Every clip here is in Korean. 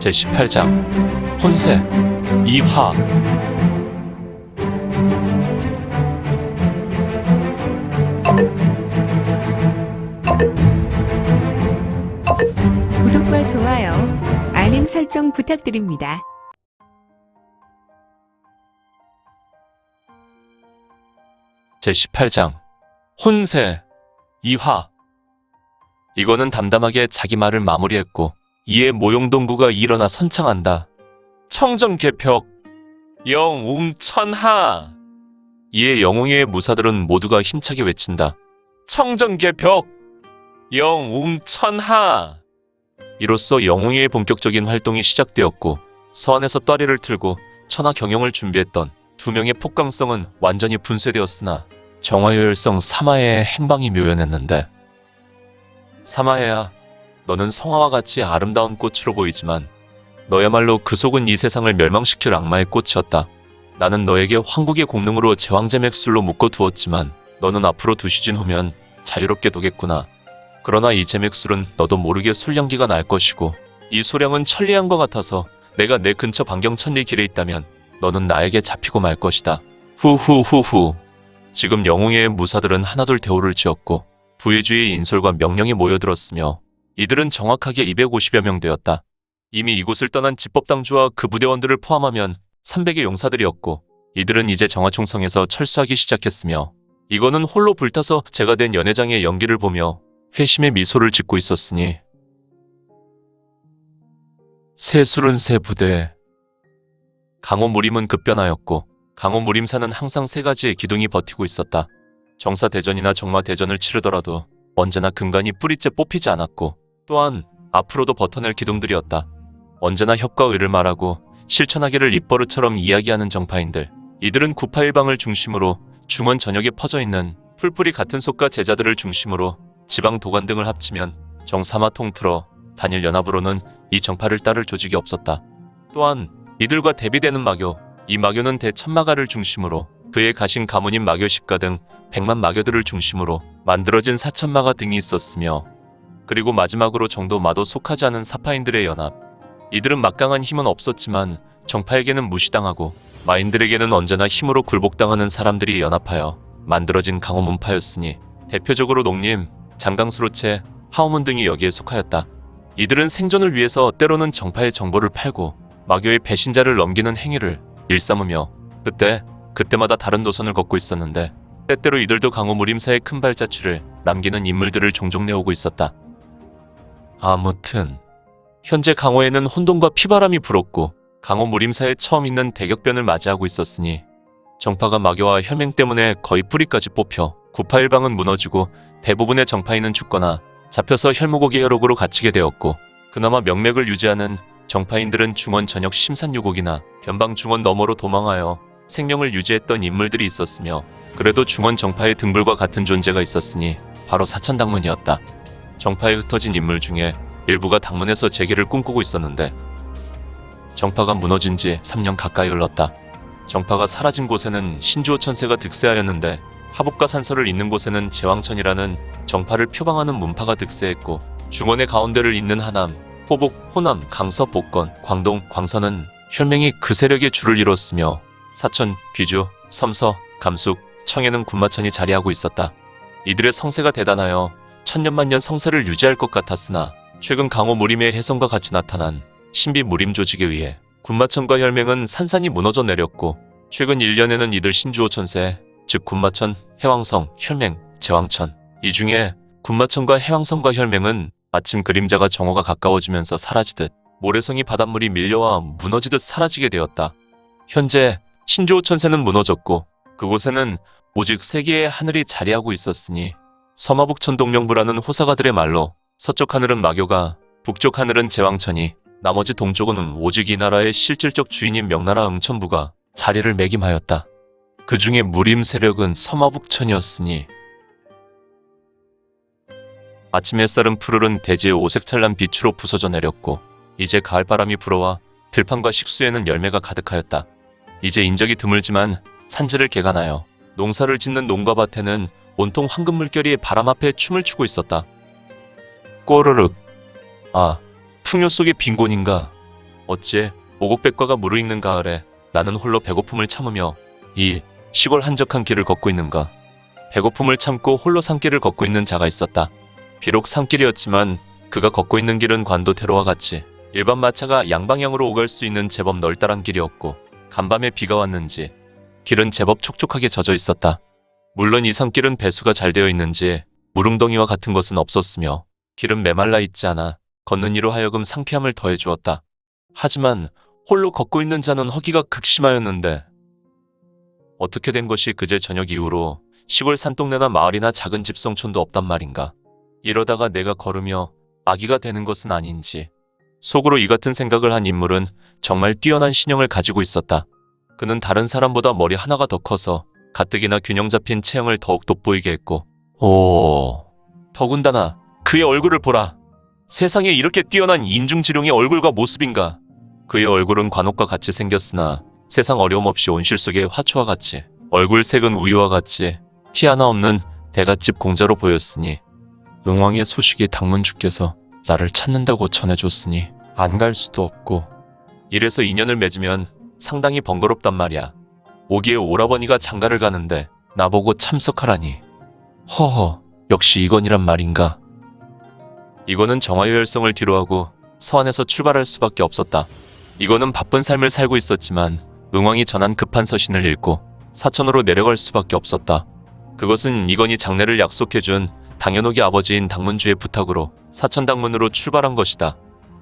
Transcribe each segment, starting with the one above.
제18장 혼세 2화. 구독과 좋아요, 알림 설정 부탁드립니다. 제18장 혼세 2화. 이거는 담담하게 자기 말을 마무리했고 이에 모용동구가 일어나 선창한다. 청정개벽 영웅천하. 이에 영웅의 무사들은 모두가 힘차게 외친다. 청정개벽 영웅천하. 이로써 영웅의 본격적인 활동이 시작되었고 서안에서 따리를 틀고 천하 경영을 준비했던 두 명의 폭강성은 완전히 분쇄되었으나 정화요열성 사마해의 행방이 묘연했는데, 사마해야, 너는 성화와 같이 아름다운 꽃으로 보이지만 너야말로 그 속은 이 세상을 멸망시킬 악마의 꽃이었다. 나는 너에게 황국의 공능으로 제왕제 맥술로 묶어두었지만 너는 앞으로 두시진 후면 자유롭게 두겠구나. 그러나 이 제맥술은 너도 모르게 술량기가 날 것이고 이 소량은 천리한 것 같아서 내가 내 근처 반경천리 길에 있다면 너는 나에게 잡히고 말 것이다. 후후후후. 지금 영웅의 무사들은 하나둘 대오를 지었고 부의주의 인솔과 명령이 모여들었으며 이들은 정확하게 250여 명 되었다. 이미 이곳을 떠난 집법당주와 그 부대원들을 포함하면 300의 용사들이었고 이들은 이제 정화총성에서 철수하기 시작했으며 이거는 홀로 불타서 제가 된 연회장의 연기를 보며 회심의 미소를 짓고 있었으니, 세술은 세 부대. 강호무림은 급변하였고 강호무림사는 항상 세 가지의 기둥이 버티고 있었다. 정사대전이나 정마대전을 치르더라도 언제나 근간이 뿌리째 뽑히지 않았고 또한 앞으로도 버텨낼 기둥들이었다. 언제나 협과 의를 말하고 실천하기를 입버릇처럼 이야기하는 정파인들. 이들은 981방을 중심으로 중원 전역에 퍼져있는 풀뿌리 같은 속가 제자들을 중심으로 지방 도관 등을 합치면 정사마 통틀어 단일 연합으로는 이 정파를 따를 조직이 없었다. 또한 이들과 대비되는 마교, 이 마교는 대천마가를 중심으로 그의 가신 가문인 마교십가 등 100만 마교들을 중심으로 만들어진 사천마가 등이 있었으며, 그리고 마지막으로 정도마도 속하지 않은 사파인들의 연합. 이들은 막강한 힘은 없었지만 정파에게는 무시당하고 마인들에게는 언제나 힘으로 굴복당하는 사람들이 연합하여 만들어진 강호문파였으니 대표적으로 농림, 장강수로체, 하오문 등이 여기에 속하였다. 이들은 생존을 위해서 때로는 정파의 정보를 팔고 마교의 배신자를 넘기는 행위를 일삼으며 그때마다 다른 노선을 걷고 있었는데, 때때로 이들도 강호무림사의 큰 발자취를 남기는 인물들을 종종 내오고 있었다. 아무튼 현재 강호에는 혼돈과 피바람이 불었고 강호무림사에 처음 있는 대격변을 맞이하고 있었으니 정파가 마교와 혈맹 때문에 거의 뿌리까지 뽑혀 981방은 무너지고 대부분의 정파인은 죽거나 잡혀서 혈무고기 혈옥으로 갇히게 되었고, 그나마 명맥을 유지하는 정파인들은 중원 전역 심산유곡이나 변방 중원 너머로 도망하여 생명을 유지했던 인물들이 있었으며, 그래도 중원 정파의 등불과 같은 존재가 있었으니 바로 사천당문이었다. 정파에 흩어진 인물 중에 일부가 당문에서 재계를 꿈꾸고 있었는데 정파가 무너진 지 3년 가까이 흘렀다. 정파가 사라진 곳에는 신주호 천세가 득세하였는데 하북과 산서를 잇는 곳에는 제왕천이라는 정파를 표방하는 문파가 득세했고, 중원의 가운데를 잇는 하남, 호북, 호남, 강서, 복건, 광동, 광서는 혈맹이 그 세력의 줄을 이뤘으며 사천, 귀주, 섬서, 감숙, 청에는 군마천이 자리하고 있었다. 이들의 성세가 대단하여 천년만년 성세를 유지할 것 같았으나 최근 강호 무림의 혜성과 같이 나타난 신비 무림 조직에 의해 군마천과 혈맹은 산산이 무너져 내렸고, 최근 1년에는 이들 신주호 천세, 즉 군마천, 해왕성, 혈맹, 제왕천, 이 중에 군마천과 해왕성과 혈맹은 마침 그림자가 정오가 가까워지면서 사라지듯 모래성이 바닷물이 밀려와 무너지듯 사라지게 되었다. 현재 신주호 천세는 무너졌고 그곳에는 오직 세 개의 하늘이 자리하고 있었으니 서마북천 동명부라는 호사가들의 말로 서쪽 하늘은 마교가, 북쪽 하늘은 제왕천이, 나머지 동쪽은 오직 이 나라의 실질적 주인인 명나라 응천부가 자리를 매김하였다. 그 중에 무림 세력은 서마북천이었으니, 아침 햇살은 푸르른 대지의 오색찬란 빛으로 부서져 내렸고 이제 가을바람이 불어와 들판과 식수에는 열매가 가득하였다. 이제 인적이 드물지만 산지를 개간하여 농사를 짓는 농가밭에는 온통 황금 물결이 바람 앞에 춤을 추고 있었다. 꼬르륵. 아, 풍요 속의 빈곤인가. 어찌 오곡백과가 무르익는 가을에 나는 홀로 배고픔을 참으며 이 시골 한적한 길을 걷고 있는가. 배고픔을 참고 홀로 산길을 걷고 있는 자가 있었다. 비록 산길이었지만 그가 걷고 있는 길은 관도대로와 같이 일반 마차가 양방향으로 오갈 수 있는 제법 널따란 길이었고, 간밤에 비가 왔는지 길은 제법 촉촉하게 젖어 있었다. 물론 이 산길은 배수가 잘 되어 있는지 무릉덩이와 같은 것은 없었으며 길은 메말라 있지 않아 걷는 이로 하여금 상쾌함을 더해 주었다. 하지만 홀로 걷고 있는 자는 허기가 극심하였는데, 어떻게 된 것이 그제 저녁 이후로 시골 산동네나 마을이나 작은 집성촌도 없단 말인가. 이러다가 내가 걸으며 아기가 되는 것은 아닌지. 속으로 이 같은 생각을 한 인물은 정말 뛰어난 신형을 가지고 있었다. 그는 다른 사람보다 머리 하나가 더 커서 가뜩이나 균형 잡힌 체형을 더욱 돋보이게 했고, 더군다나 그의 얼굴을 보라. 세상에 이렇게 뛰어난 인중지룡의 얼굴과 모습인가. 그의 얼굴은 관옥과 같이 생겼으나 세상 어려움 없이 온실 속의 화초와 같이, 얼굴 색은 우유와 같이 티 하나 없는 대갓집 공자로 보였으니, 응왕의 소식이 당문주께서 나를 찾는다고 전해줬으니 안 갈 수도 없고, 이래서 인연을 맺으면 상당히 번거롭단 말이야. 오기에 오라버니가 장가를 가는데 나보고 참석하라니. 허허, 역시 이건이란 말인가. 이건은 정화요열성을 뒤로하고 서안에서 출발할 수밖에 없었다. 이건은 바쁜 삶을 살고 있었지만 응왕이 전한 급한 서신을 읽고 사천으로 내려갈 수밖에 없었다. 그것은 이건이 장례를 약속해준 당연옥의 아버지인 당문주의 부탁으로 사천당문으로 출발한 것이다.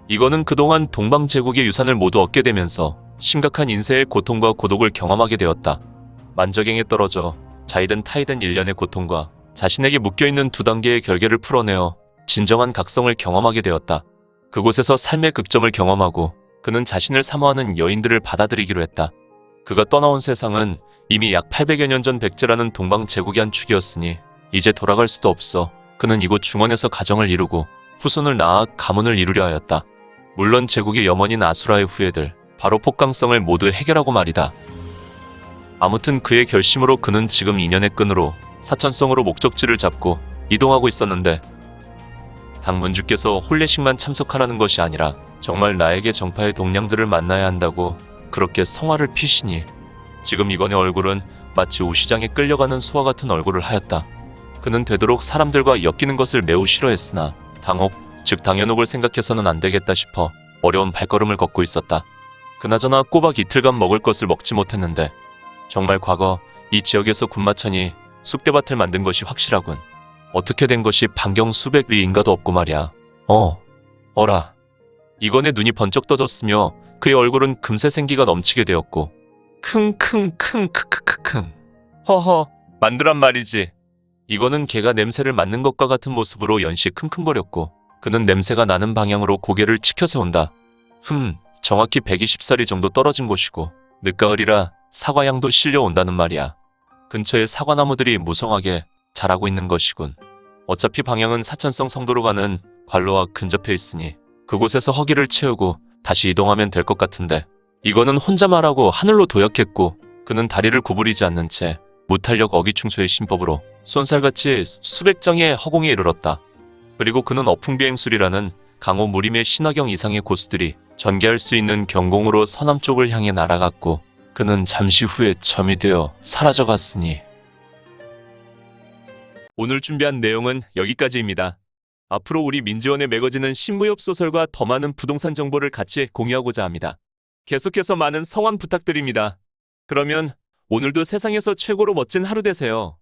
이건은 그동안 동방제국의 유산을 모두 얻게 되면서 심각한 인생의 고통과 고독을 경험하게 되었다. 만저갱에 떨어져 자이든 타이든 일련의 고통과 자신에게 묶여있는 두 단계의 결계를 풀어내어 진정한 각성을 경험하게 되었다. 그곳에서 삶의 극점을 경험하고 그는 자신을 사모하는 여인들을 받아들이기로 했다. 그가 떠나온 세상은 이미 약 800여 년 전 백제라는 동방제국의 한 축이었으니 이제 돌아갈 수도 없어 그는 이곳 중원에서 가정을 이루고 후손을 낳아 가문을 이루려 하였다. 물론 제국의 염원인 아수라의 후예들, 바로 폭강성을 모두 해결하고 말이다. 아무튼 그의 결심으로 그는 지금 인연의 끈으로 사천성으로 목적지를 잡고 이동하고 있었는데, 당문주께서 혼례식만 참석하라는 것이 아니라 정말 나에게 정파의 동량들을 만나야 한다고 그렇게 성화를 피시니, 지금 이건의 얼굴은 마치 우시장에 끌려가는 소와 같은 얼굴을 하였다. 그는 되도록 사람들과 엮이는 것을 매우 싫어했으나 당옥, 즉 당연옥을 생각해서는 안 되겠다 싶어 어려운 발걸음을 걷고 있었다. 그나저나 꼬박 이틀간 먹을 것을 먹지 못했는데 정말 과거 이 지역에서 군마천이 쑥대밭을 만든 것이 확실하군. 어떻게 된 것이 반경 수백 리 인가도 없고 말이야. 어라. 이건의 눈이 번쩍 떠졌으며 그의 얼굴은 금세 생기가 넘치게 되었고, 크크크크. 허허, 만두란 말이지. 이거는 개가 냄새를 맡는 것과 같은 모습으로 연시 킁킁거렸고, 그는 냄새가 나는 방향으로 고개를 치켜세운다. 정확히 120살이 정도 떨어진 곳이고 늦가을이라 사과향도 실려온다는 말이야. 근처에 사과나무들이 무성하게 자라고 있는 것이군. 어차피 방향은 사천성 성도로 가는 관로와 근접해 있으니 그곳에서 허기를 채우고 다시 이동하면 될 것 같은데, 이거는 혼자 말하고 하늘로 도약했고 그는 다리를 구부리지 않는 채 무탄력 어기충수의 신법으로 쏜살같이 수백 장의 허공에 이르렀다. 그리고 그는 어풍비행술이라는 강호 무림의 신화경 이상의 고수들이 전개할 수 있는 경공으로 서남쪽을 향해 날아갔고, 그는 잠시 후에 점이 되어 사라져갔으니. 오늘 준비한 내용은 여기까지입니다. 앞으로 우리 민지원에 매거지는 신무협 소설과 더 많은 부동산 정보를 같이 공유하고자 합니다. 계속해서 많은 성원 부탁드립니다. 그러면 오늘도 세상에서 최고로 멋진 하루 되세요.